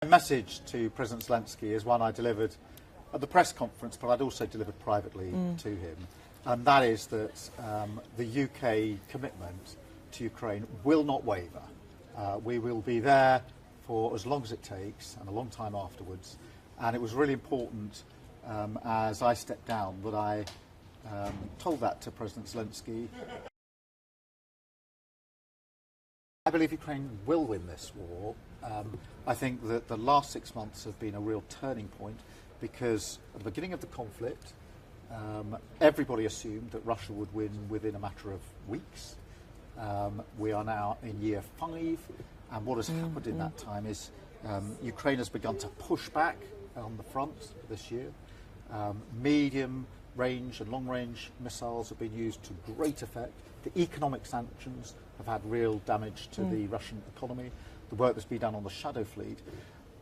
message to President Zelenskyy is one I delivered at the press conference, but I'd also delivered privately to him, and that is that the UK commitment to Ukraine will not waver. We will be there for as long as it takes and a long time afterwards. And it was really important as I stepped down that I told that to President Zelenskyy. I believe Ukraine will win this war. I think that the last 6 months have been a real turning point because at the beginning of the conflict, everybody assumed that Russia would win within a matter of weeks. We are now in year 5, and what has happened in that time is Ukraine has begun to push back on the front this year. Medium range and long range missiles have been used to great effect. The economic sanctions have had real damage to the Russian economy. The work that's been done on the shadow fleet.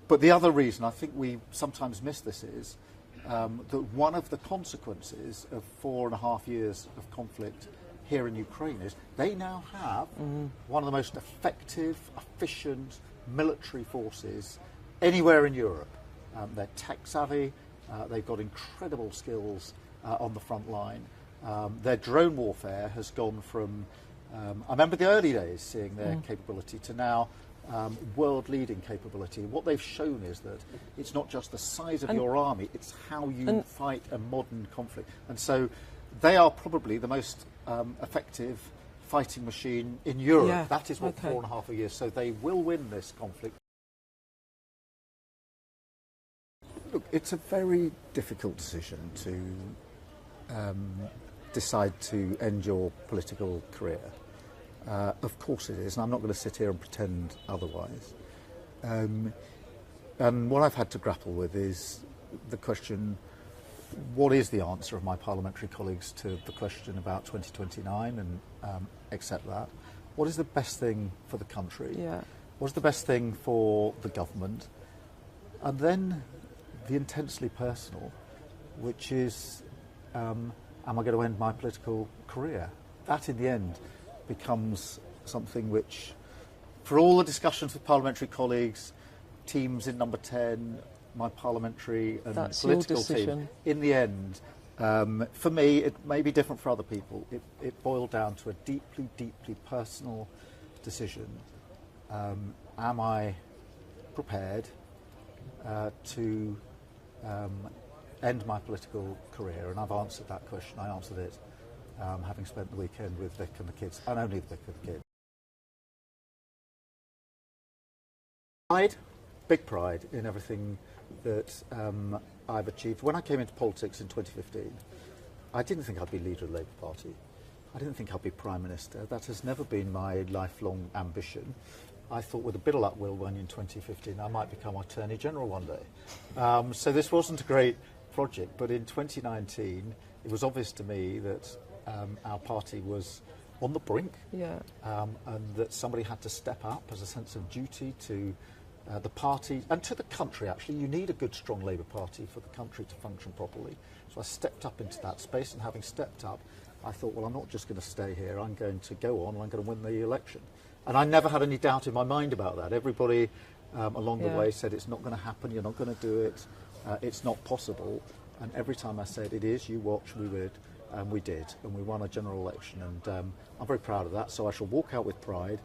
But the other reason I think we sometimes miss this is that one of the consequences of 4.5 years of conflict here in Ukraine is they now have one of the most effective, efficient military forces anywhere in Europe. They're tech savvy, they've got incredible skills on the front line. Their drone warfare has gone from, I remember the early days seeing their capability to now world-leading capability. What they've shown is that it's not just the size of your army, it's how you fight a modern conflict. And so they are probably the most effective fighting machine in Europe. Yeah, that is what 4.5 years. So they will win this conflict. Look, it's a very difficult decision to decide to end your political career. Of course it is, and I'm not going to sit here and pretend otherwise. And what I've had to grapple with is the question, what is the answer of my parliamentary colleagues to the question about 2029 and accept that? What is the best thing for the country? Yeah. What's the best thing for the government? And then the intensely personal, which is, am I going to end my political career? That in the end becomes something which, for all the discussions with parliamentary colleagues, teams in number 10, my parliamentary and That's political your decision. team, in the end, for me, it may be different for other people. It boiled down to a deeply, deeply personal decision. Am I prepared to end my political career? And I've answered that question. I answered it having spent the weekend with Vic and the kids, and only Vic and the kids. Pride, big pride in everything that I've achieved. When I came into politics in 2015, I didn't think I'd be leader of the Labour Party. I didn't think I'd be Prime Minister. That has never been my lifelong ambition. I thought with a bit of luck, Will, when in 2015 I might become Attorney General one day. So this wasn't a great project, but in 2019 it was obvious to me that our party was on the brink, and that somebody had to step up as a sense of duty to the party and to the country. Actually, you need a good, strong Labour Party for the country to function properly. So I stepped up into that space, and having stepped up, I thought, well, I'm not just going to stay here. I'm going to go on, and I'm going to win the election. And I never had any doubt in my mind about that. Everybody along the way said it's not going to happen. You're not going to do it. It's not possible. And every time I said it is, you watch, we would. And we did, and we won a general election, and I'm very proud of that, so I shall walk out with pride.